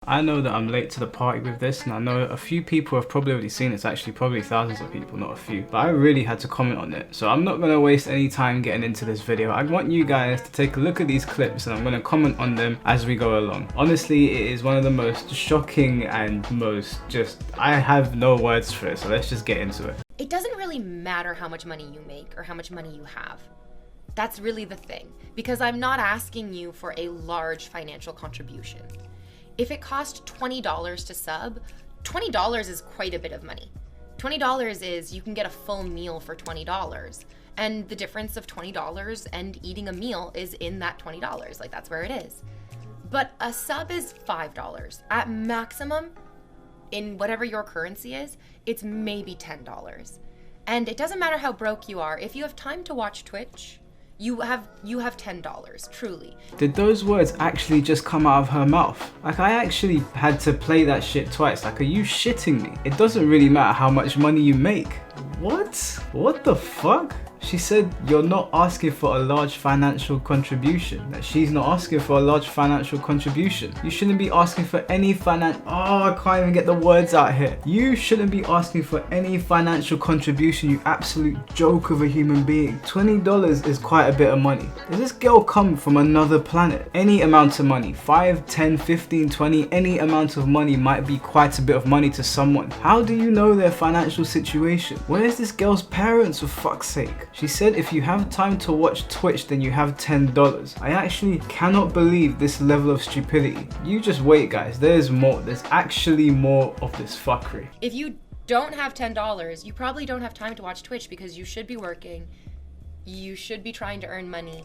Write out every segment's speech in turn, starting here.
I know that I'm late to the party with this, and I know a few people have probably already seen this, actually probably thousands of people, not a few, but I really had to comment on it. So I'm not going to waste any time getting into this video. I want you guys to take a look at these clips and I'm going to comment on them as we go along. Honestly, it is one of the most shocking and I have no words for it, so let's just get into it. It doesn't really matter how much money you make or how much money you have. That's really the thing, because I'm not asking you for a large financial contribution. If it cost $20 to sub, $20 is quite a bit of money. $20 is, you can get a full meal for $20. And the difference of $20 and eating a meal is in that $20. Like, that's where it is. But a sub is $5. At maximum, in whatever your currency is, it's maybe $10. And it doesn't matter how broke you are. If you have time to watch Twitch, you have $10, truly. Did those words actually just come out of her mouth? Like, I actually had to play that shit twice. Like, are you shitting me? It doesn't really matter how much money you make. What? What the fuck? She said you're not asking for a large financial contribution. That she's not asking for a large financial contribution. You shouldn't be asking for any I can't even get the words out here. You shouldn't be asking for any financial contribution, you absolute joke of a human being. $20 is quite a bit of money. Does this girl come from another planet? Any amount of money, 5, 10, 15, 20, any amount of money might be quite a bit of money to someone. How do you know their financial situation? Where's this girl's parents, for fuck's sake? She said if you have time to watch Twitch, then you have $10. I actually cannot believe this level of stupidity. You just wait, guys. There's more. There's actually more of this fuckery. If you don't have $10, you probably don't have time to watch Twitch because you should be working. You should be trying to earn money.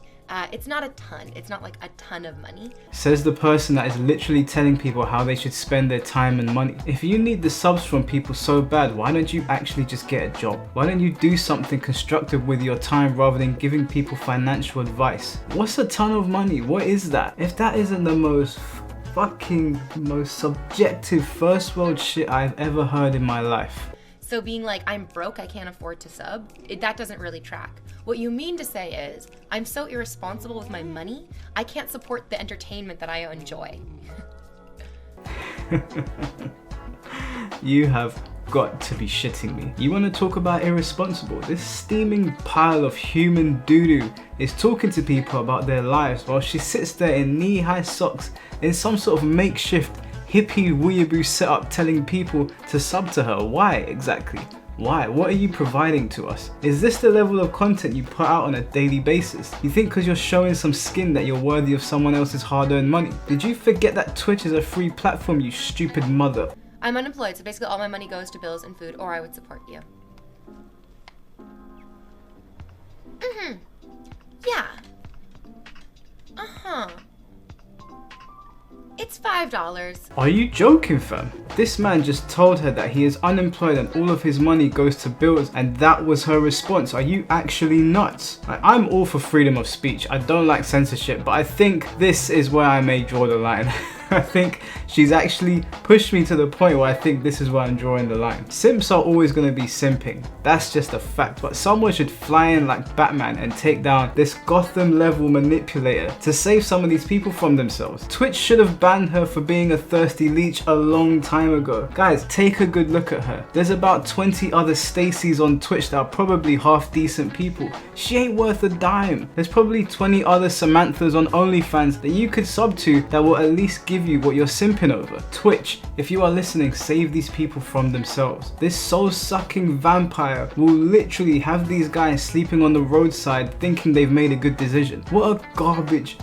It's not a ton. It's not like a ton of money. Says the person that is literally telling people how they should spend their time and money. If you need the subs from people so bad, why don't you actually just get a job? Why don't you do something constructive with your time rather than giving people financial advice? What's a ton of money? What is that? If that isn't the most subjective first world shit I've ever heard in my life. So being like, I'm broke, I can't afford to sub, that doesn't really track. What you mean to say is, I'm so irresponsible with my money, I can't support the entertainment that I enjoy. You have got to be shitting me. You want to talk about irresponsible? This steaming pile of human doo-doo is talking to people about their lives while she sits there in knee-high socks in some sort of makeshift hippie weeaboo setup telling people to sub to her. Why exactly? Why? What are you providing to us? Is this the level of content you put out on a daily basis? You think because you're showing some skin that you're worthy of someone else's hard-earned money? Did you forget that Twitch is a free platform, you stupid mother? I'm unemployed, so basically all my money goes to bills and food, or I would support you. Yeah. It's $5. Are you joking, fam? This man just told her that he is unemployed and all of his money goes to bills, and that was her response. Are you actually nuts? I'm all for freedom of speech. I don't like censorship, but I think this is where I may draw the line. I think she's actually pushed me to the point where I think this is where I'm drawing the line. Simps are always going to be simping. That's just a fact. But someone should fly in like Batman and take down this Gotham level manipulator to save some of these people from themselves. Twitch should have banned her for being a thirsty leech a long time ago. Guys, take a good look at her. There's about 20 other Stacys on Twitch that are probably half decent people. She ain't worth a dime. There's probably 20 other Samanthas on OnlyFans that you could sub to that will at least give you what you're simping over. Twitch, if you are listening, save these people from themselves. This soul-sucking vampire will literally have these guys sleeping on the roadside thinking they've made a good decision. What a garbage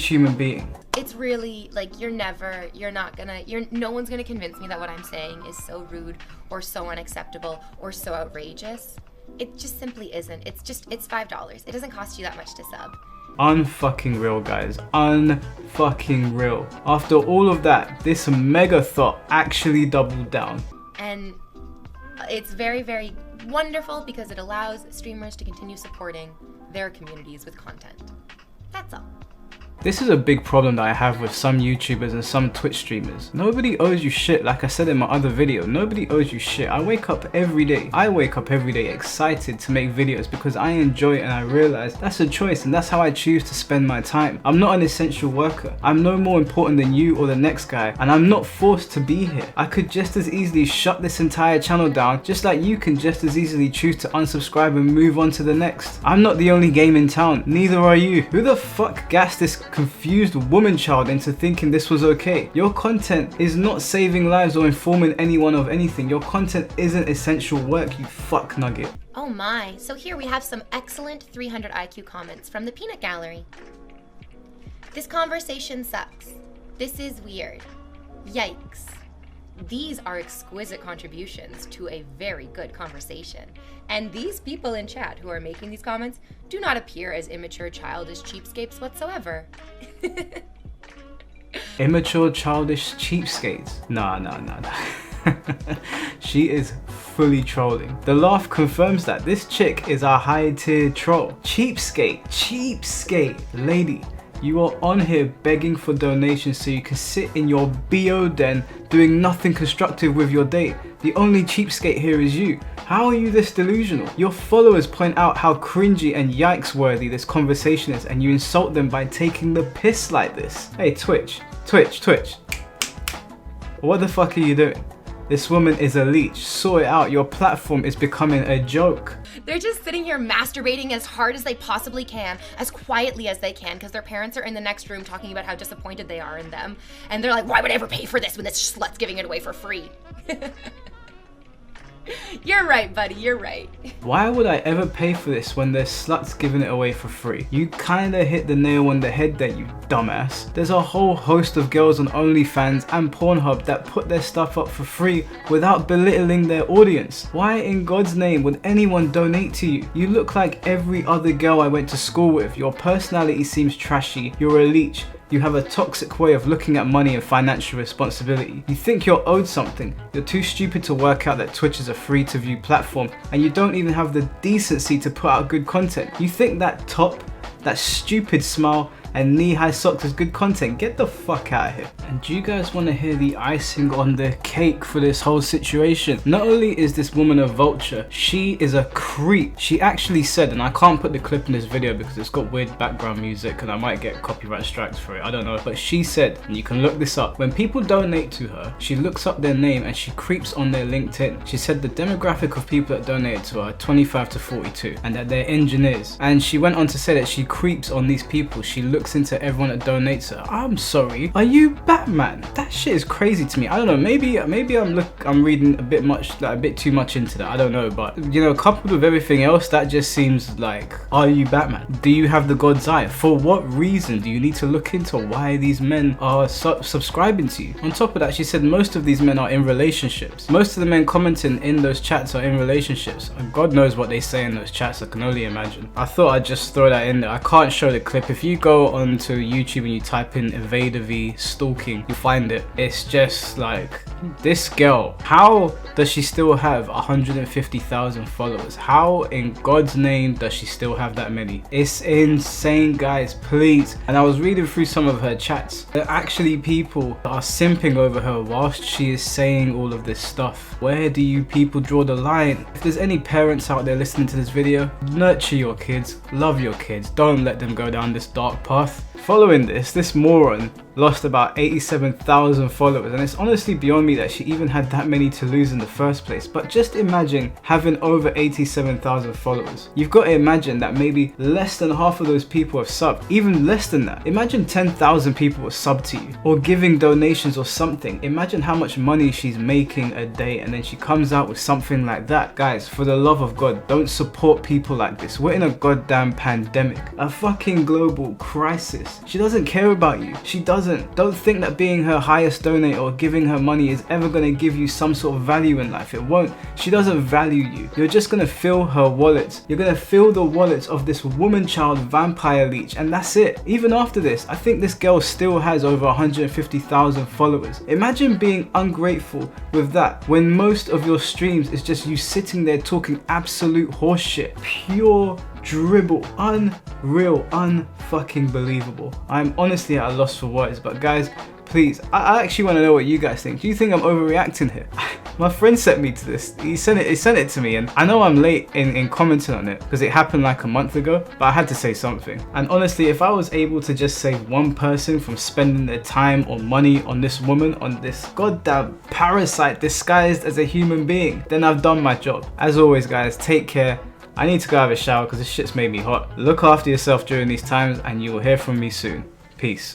human being. It's really like no one's gonna convince me that what I'm saying is so rude or so unacceptable or so outrageous. It just simply isn't. It's $5. It doesn't cost you that much to sub. Unfucking real, guys. Unfucking real. After all of that, this mega thought actually doubled down. And it's very, very wonderful because it allows streamers to continue supporting their communities with content. That's all. This is a big problem that I have with some YouTubers and some Twitch streamers. Nobody owes you shit. Like I said in my other video, nobody owes you shit. I wake up every day excited to make videos because I enjoy it, and I realize that's a choice and that's how I choose to spend my time. I'm not an essential worker. I'm no more important than you or the next guy, and I'm not forced to be here. I could just as easily shut this entire channel down, just like you can just as easily choose to unsubscribe and move on to the next. I'm not the only game in town, neither are you. Who the fuck gassed this confused woman child into thinking this was okay? Your content is not saving lives or informing anyone of anything. Your content isn't essential work, you fuck nugget. Oh my, so here we have some excellent 300 IQ comments from the Peanut Gallery. This conversation sucks. This is weird. Yikes. These are exquisite contributions to a very good conversation. And these people in chat who are making these comments do not appear as immature, childish cheapskates whatsoever. Immature, childish cheapskates? Nah. She is fully trolling. The laugh confirms that this chick is a high tier troll. Cheapskate. Lady, you are on here begging for donations so you can sit in your BO den doing nothing constructive with your day. The only cheapskate here is you. How are you this delusional? Your followers point out how cringy and yikes worthy this conversation is, and you insult them by taking the piss like this. Hey Twitch. What the fuck are you doing? This woman is a leech. Sort it out. Your platform is becoming a joke. They're just sitting here masturbating as hard as they possibly can, as quietly as they can, because their parents are in the next room talking about how disappointed they are in them. And they're like, why would I ever pay for this when this slut's giving it away for free? You're right, buddy, you're right. Why would I ever pay for this when there's sluts giving it away for free? You kinda hit the nail on the head there, you dumbass. There's a whole host of girls on OnlyFans and Pornhub that put their stuff up for free without belittling their audience. Why in God's name would anyone donate to you? You look like every other girl I went to school with. Your personality seems trashy. You're a leech. You have a toxic way of looking at money and financial responsibility. You think you're owed something. You're too stupid to work out that Twitch is a free to view platform, and you don't even have the decency to put out good content. You think that top, that stupid smile, and knee-high socks is good content. Get the fuck out of here. And do you guys want to hear the icing on the cake for this whole situation? Not only is this woman a vulture, she is a creep. She actually said, and I can't put the clip in this video because it's got weird background music and I might get copyright strikes for it, I don't know, but she said, and you can look this up, when people donate to her, she looks up their name and she creeps on their LinkedIn. She said the demographic of people that donated to her are 25 to 42 and that they're engineers. And she went on to say that she creeps on these people. She looks into everyone that donates her. I'm sorry, are you Batman? That shit is crazy to me. I don't know, maybe I'm reading a bit too much into that, I don't know, but you know, coupled with everything else, that just seems like, are you Batman? Do you have the God's eye? For what reason do you need to look into why these men are subscribing to you? On top of that, she said most of these men are in relationships. Most of the men commenting in those chats are in relationships. And God knows what they say in those chats, I can only imagine. I thought I'd just throw that in there. I can't show the clip. If you go onto YouTube and you type in InvaderVie stalking, you find it. It's just like, this girl, how does she still have 150,000 followers? How in God's name does she still have that many? It's insane, guys, please. And I was reading through some of her chats. There are actually people that are simping over her whilst she is saying all of this stuff. Where do you people draw the line? If there's any parents out there listening to this video, nurture your kids, love your kids, don't let them go down this dark path. Following this moron lost about 87,000 followers, and it's honestly beyond me that she even had that many to lose in the first place. But just imagine having over 87,000 followers. You've got to imagine that maybe less than half of those people have subbed, even less than that. Imagine 10,000 people have subbed to you or giving donations or something. Imagine how much money she's making a day, and then she comes out with something like that. Guys, for the love of God, don't support people like this. We're in a goddamn pandemic, a fucking global crisis. She doesn't care about you. She doesn't. Don't think that being her highest donor or giving her money is ever going to give you some sort of value in life. It won't. She doesn't value you. You're just going to fill her wallet. You're going to fill the wallets of this woman child vampire leech, and that's it. Even after this, I think this girl still has over 150,000 followers. Imagine being ungrateful with that when most of your streams is just you sitting there talking absolute horseshit. Pure dribble. Unreal, unfucking believable. I'm honestly at a loss for words, but guys, please, I actually want to know what you guys think. Do you think I'm overreacting here? My friend sent me to this. He sent it to me, and I know I'm late in commenting on it because it happened like a month ago, but I had to say something. And honestly, if I was able to just save one person from spending their time or money on this woman, on this goddamn parasite disguised as a human being, then I've done my job. As always, guys, take care. I need to go have a shower because this shit's made me hot. Look after yourself during these times, and you will hear from me soon. Peace.